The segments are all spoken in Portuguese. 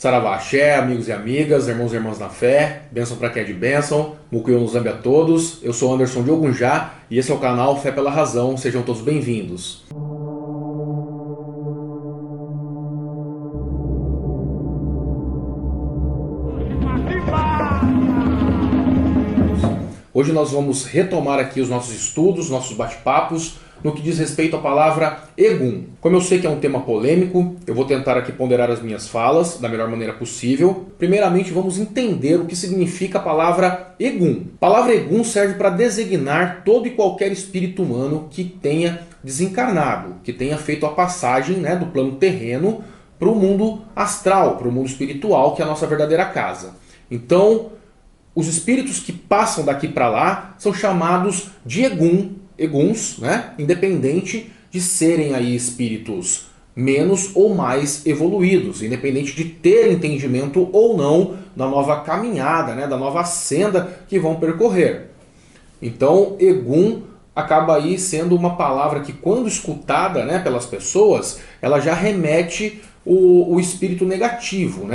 Saravá Axé, amigos e amigas, irmãos e irmãs na fé, bênção para quem é de bênção, Mukuyo no Zambi a todos. Eu sou Anderson de Ogunjá e esse é o canal Fé pela Razão, sejam todos bem-vindos. Hoje nós vamos retomar aqui os nossos estudos, nossos bate-papos, no que diz respeito à palavra Egum. Como eu sei que é um tema polêmico, eu vou tentar aqui ponderar as minhas falas da melhor maneira possível. Primeiramente, vamos entender o que significa a palavra Egum. A palavra Egum serve para designar todo e qualquer espírito humano que tenha desencarnado, que tenha feito a passagem, do plano terreno para o mundo astral, para o mundo espiritual, que é a nossa verdadeira casa. Então, os espíritos que passam daqui para lá são chamados de Eguns, independente de serem aí espíritos menos ou mais evoluídos, independente de ter entendimento ou não da nova caminhada, da nova senda que vão percorrer. Então, Egum acaba aí sendo uma palavra que, quando escutada pelas pessoas, ela já remete o espírito negativo,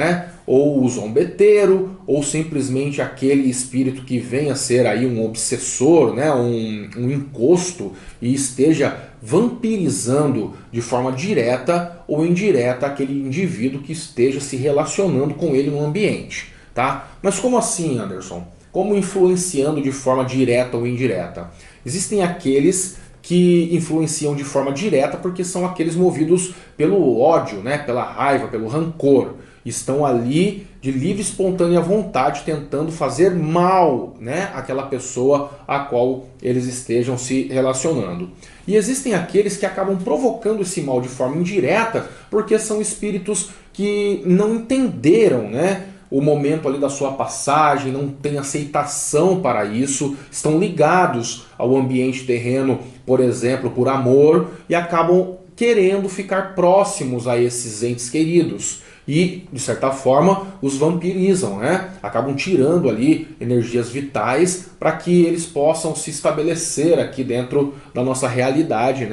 ou o zombeteiro, ou simplesmente aquele espírito que venha a ser aí um obsessor, um encosto e esteja vampirizando de forma direta ou indireta aquele indivíduo que esteja se relacionando com ele no ambiente. Tá? Mas como assim, Anderson? Como influenciando de forma direta ou indireta? Existem aqueles que influenciam de forma direta porque são aqueles movidos pelo ódio, pela raiva, pelo rancor. Estão ali de livre e espontânea vontade tentando fazer mal àquela pessoa a qual eles estejam se relacionando. E existem aqueles que acabam provocando esse mal de forma indireta porque são espíritos que não entenderam, o momento ali da sua passagem, não tem aceitação para isso, estão ligados ao ambiente terreno, por exemplo, por amor, e acabam querendo ficar próximos a esses entes queridos. E, de certa forma, os vampirizam, acabam tirando ali energias vitais para que eles possam se estabelecer aqui dentro da nossa realidade,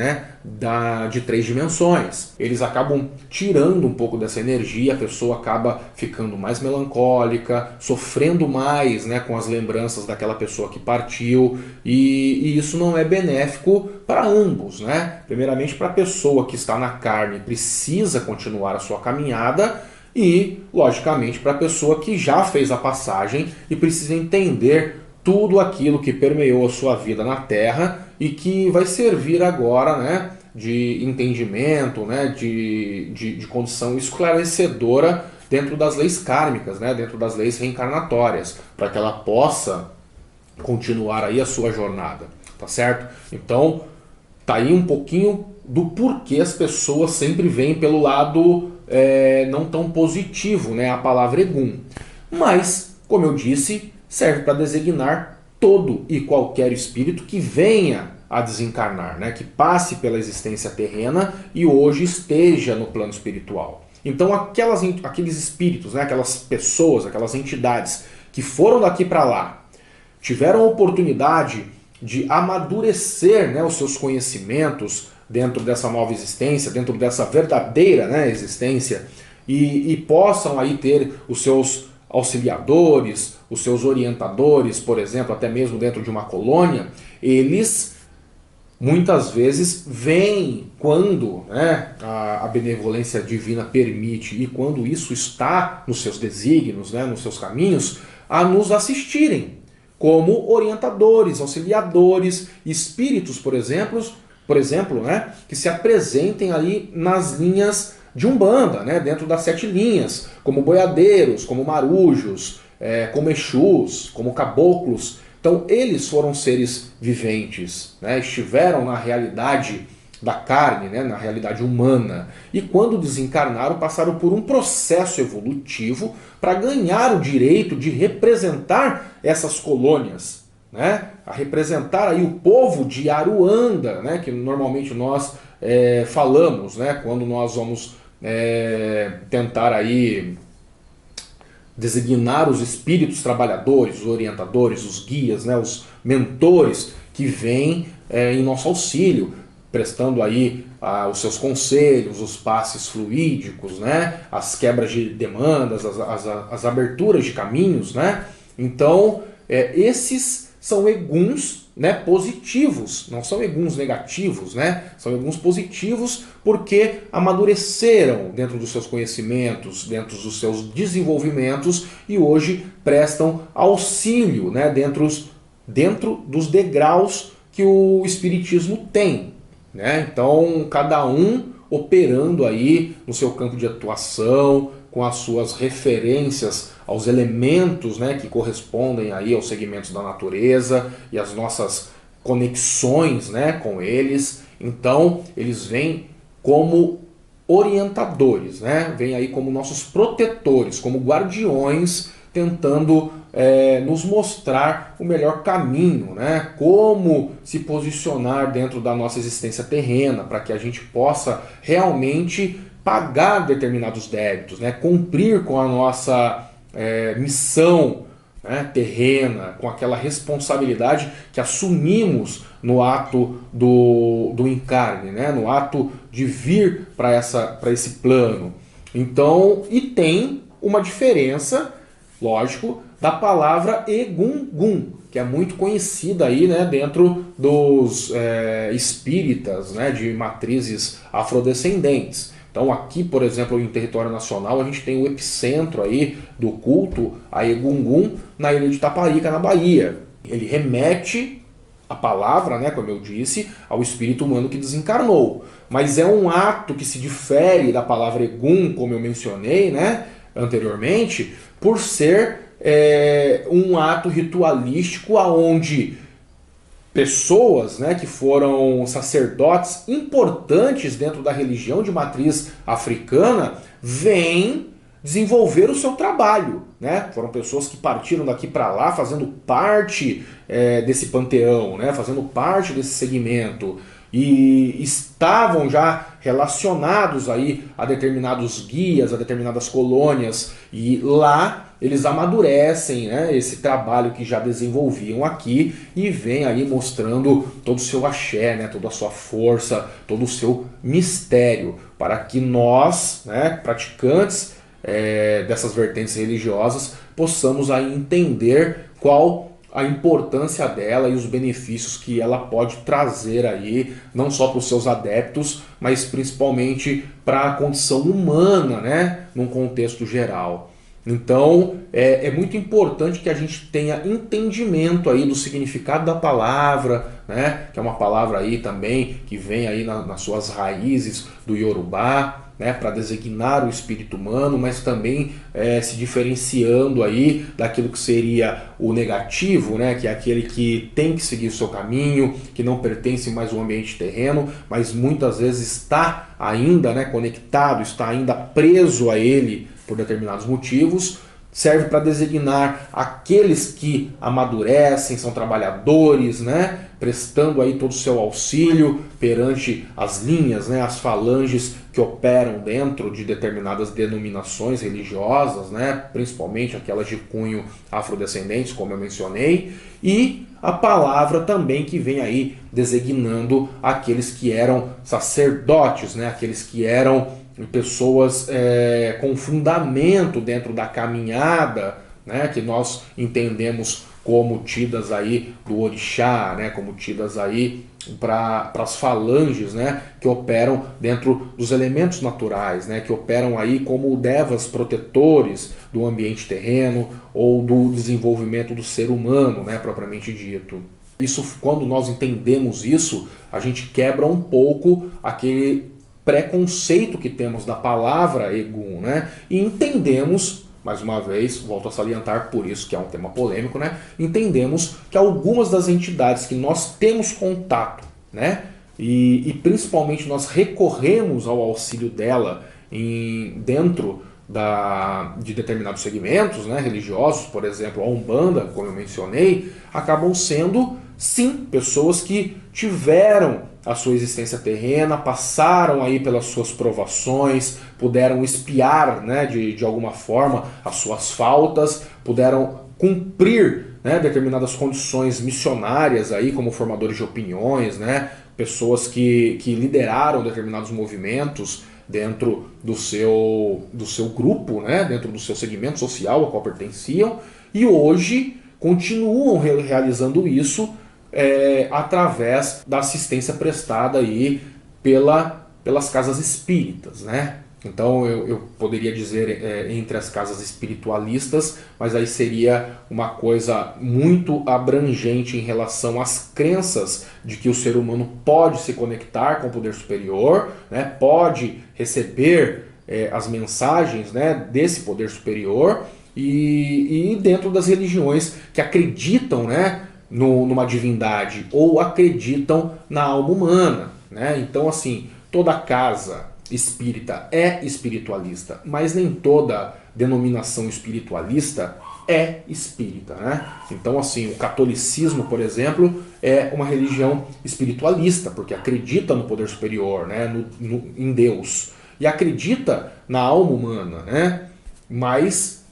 de 3 dimensões. Eles acabam tirando um pouco dessa energia, a pessoa acaba ficando mais melancólica, sofrendo mais com as lembranças daquela pessoa que partiu, e isso não é benéfico para ambos. Primeiramente para a pessoa que está na carne, precisa continuar a sua caminhada, e, logicamente, para a pessoa que já fez a passagem e precisa entender tudo aquilo que permeou a sua vida na Terra e que vai servir agora de entendimento, de condição esclarecedora dentro das leis kármicas, dentro das leis reencarnatórias, para que ela possa continuar aí a sua jornada, tá certo? Então, tá aí um pouquinho do porquê as pessoas sempre vêm pelo lado não tão positivo, a palavra Egum. Mas, como eu disse, serve para designar todo e qualquer espírito que venha a desencarnar, que passe pela existência terrena e hoje esteja no plano espiritual. Então aqueles espíritos, aquelas pessoas, aquelas entidades que foram daqui para lá, tiveram a oportunidade de amadurecer os seus conhecimentos dentro dessa nova existência, dentro dessa verdadeira existência, e possam aí ter os seus auxiliadores, os seus orientadores, por exemplo, até mesmo dentro de uma colônia, eles muitas vezes vêm quando a benevolência divina permite e quando isso está nos seus desígnios, nos seus caminhos, a nos assistirem como orientadores, auxiliadores, espíritos, por exemplo, que se apresentem ali nas linhas de Umbanda, dentro das 7 linhas, como boiadeiros, como marujos, como exus, como caboclos. Então eles foram seres viventes, estiveram na realidade da carne, na realidade humana, e quando desencarnaram passaram por um processo evolutivo para ganhar o direito de representar essas colônias, a representar aí o povo de Aruanda, que normalmente nós falamos, quando nós vamos tentar aí designar os espíritos trabalhadores, os orientadores, os guias, os mentores que vêm em nosso auxílio. prestando aí os seus conselhos, os passes fluídicos, né? As quebras de demandas, as aberturas de caminhos, né? Então, esses são eguns, né, positivos, não são eguns negativos, né? São eguns positivos porque amadureceram dentro dos seus conhecimentos, dentro dos seus desenvolvimentos e hoje prestam auxílio, né, dentro dos degraus que o Espiritismo tem, né? Então, cada um operando aí no seu campo de atuação, com as suas referências aos elementos, né, que correspondem aí aos segmentos da natureza e as nossas conexões, né, com eles. Então, eles vêm como orientadores, né? Vêm aí como nossos protetores, como guardiões, tentando nos mostrar o melhor caminho, né? Como se posicionar dentro da nossa existência terrena, para que a gente possa realmente pagar determinados débitos, né? Cumprir com a nossa missão, né, terrena, com aquela responsabilidade que assumimos no ato do encarne, né? No ato de vir para esse plano. Então, e tem uma diferença, lógico, da palavra egungun, que é muito conhecida aí, né, dentro dos espíritas, né, de matrizes afrodescendentes. Então aqui, por exemplo, em território nacional, a gente tem o epicentro aí do culto a Egungun na ilha de Taparica, na Bahia. Ele remete a palavra, né, como eu disse, ao espírito humano que desencarnou. Mas é um ato que se difere da palavra Egun, como eu mencionei, né, anteriormente, por ser um ato ritualístico aonde pessoas, né, que foram sacerdotes importantes dentro da religião de matriz africana vêm desenvolver o seu trabalho, né? Foram pessoas que partiram daqui para lá fazendo parte desse panteão, né? Fazendo parte desse segmento e estavam já relacionados aí a determinados guias, a determinadas colônias, e lá eles amadurecem, né, esse trabalho que já desenvolviam aqui e vem aí mostrando todo o seu axé, né, toda a sua força, todo o seu mistério, para que nós, né, praticantes dessas vertentes religiosas, possamos aí entender qual a importância dela e os benefícios que ela pode trazer aí, não só para os seus adeptos, mas principalmente para a condição humana, né, num contexto geral. Então, é muito importante que a gente tenha entendimento aí do significado da palavra, né, que é uma palavra aí também que vem aí nas suas raízes do Yorubá, né, para designar o espírito humano, mas também se diferenciando aí daquilo que seria o negativo, né, que é aquele que tem que seguir o seu caminho, que não pertence mais ao ambiente terreno, mas muitas vezes está ainda, né, conectado, está ainda preso a ele por determinados motivos. Serve para designar aqueles que amadurecem, são trabalhadores, né, prestando aí todo o seu auxílio perante as linhas, né, as falanges que operam dentro de determinadas denominações religiosas, né, principalmente aquelas de cunho afrodescendentes, como eu mencionei, e a palavra também que vem aí designando aqueles que eram sacerdotes, né, aqueles que eram pessoas com fundamento dentro da caminhada, né, que nós entendemos como tidas aí do orixá, né, como tidas aí para as falanges, né, que operam dentro dos elementos naturais, né, que operam aí como devas protetores do ambiente terreno ou do desenvolvimento do ser humano, né, propriamente dito. Isso, quando nós entendemos isso, a gente quebra um pouco aquele preconceito que temos da palavra Egum, né? E entendemos, mais uma vez, volto a salientar, por isso que é um tema polêmico, né? Entendemos que algumas das entidades que nós temos contato, né? E principalmente nós recorremos ao auxílio dela dentro de determinados segmentos, né, religiosos, por exemplo, a Umbanda, como eu mencionei, acabam sendo, sim, pessoas que tiveram a sua existência terrena, passaram aí pelas suas provações, puderam espiar, né, de alguma forma as suas faltas, puderam cumprir, né, determinadas condições missionárias aí como formadores de opiniões, né, pessoas que lideraram determinados movimentos dentro do seu grupo, né? Dentro do seu segmento social ao qual pertenciam, e hoje continuam realizando isso através da assistência prestada aí pelas casas espíritas, né? Então eu poderia dizer entre as casas espiritualistas, mas aí seria uma coisa muito abrangente em relação às crenças de que o ser humano pode se conectar com o poder superior, né? Pode receber as mensagens, né, desse poder superior, e dentro das religiões que acreditam, né, numa divindade ou acreditam na alma humana, né? Então, assim, toda casa espírita é espiritualista, mas nem toda denominação espiritualista é espírita, né? Então, assim, o catolicismo, por exemplo, é uma religião espiritualista, porque acredita no poder superior, né? Em Deus, e acredita na alma humana, né? Mas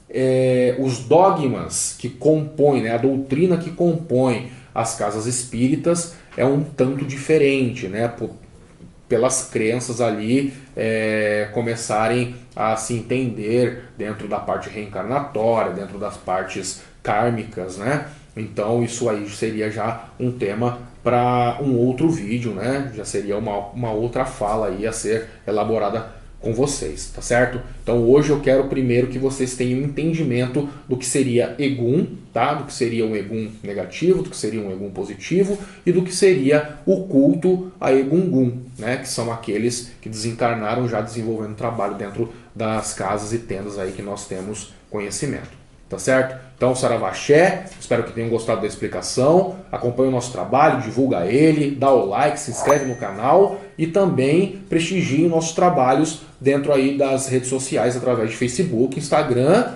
os dogmas que compõem, né, a doutrina que compõe as casas espíritas é um tanto diferente, né? Pelas crenças ali começarem a se entender dentro da parte reencarnatória, dentro das partes kármicas, né? Então isso aí seria já um tema para um outro vídeo, né? Já seria uma outra fala aí a ser elaborada com vocês, tá certo? Então hoje eu quero primeiro que vocês tenham um entendimento do que seria Egum, tá? Do que seria um Egum negativo, do que seria um Egum positivo e do que seria o culto a Egungun, né? Que são aqueles que desencarnaram já desenvolvendo trabalho dentro das casas e tendas aí que nós temos conhecimento. Tá certo? Então, Saravaxé, espero que tenham gostado da explicação. Acompanhe o nosso trabalho, divulga ele, dá o like, se inscreve no canal e também prestigie nossos trabalhos dentro aí das redes sociais, através de Facebook, Instagram,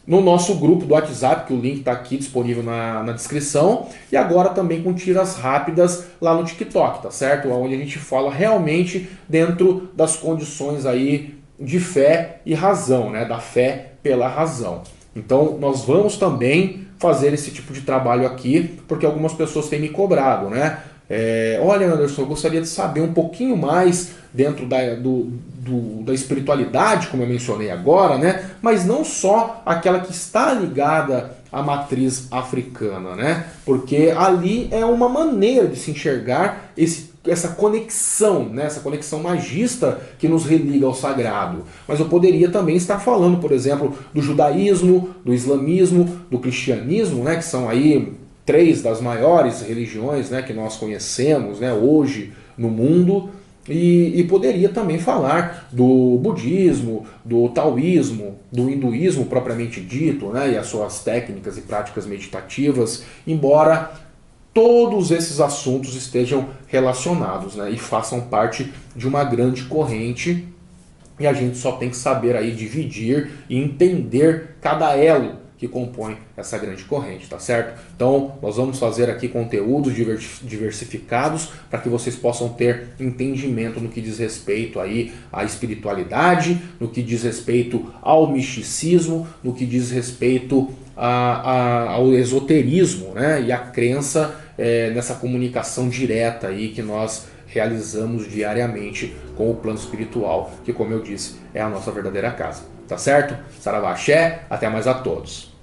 no nosso grupo do WhatsApp, que o link está aqui disponível na descrição, e agora também com tiras rápidas lá no TikTok, tá certo? Onde a gente fala realmente dentro das condições aí de fé e razão, né? Da fé pela razão. Então nós vamos também fazer esse tipo de trabalho aqui, porque algumas pessoas têm me cobrado, né? Olha, Anderson, eu gostaria de saber um pouquinho mais dentro da espiritualidade, como eu mencionei agora, né? Mas não só aquela que está ligada à matriz africana, né? Porque ali é uma maneira de se enxergar essa conexão, né? Essa conexão magista que nos religa ao sagrado. Mas eu poderia também estar falando, por exemplo, do judaísmo, do islamismo, do cristianismo, né? Que são aí 3 das maiores religiões, né, que nós conhecemos, né, hoje no mundo. E poderia também falar do budismo, do taoísmo, do hinduísmo propriamente dito, né, e as suas técnicas e práticas meditativas, embora todos esses assuntos estejam relacionados, né, e façam parte de uma grande corrente, e a gente só tem que saber aí dividir e entender cada elo que compõe essa grande corrente, tá certo? Então nós vamos fazer aqui conteúdos diversificados para que vocês possam ter entendimento no que diz respeito aí à espiritualidade, no que diz respeito ao misticismo, no que diz respeito ao esoterismo, né? E a crença nessa comunicação direta aí que nós realizamos diariamente com o plano espiritual, que, como eu disse, é a nossa verdadeira casa. Tá certo? Saravaxé, até mais a todos.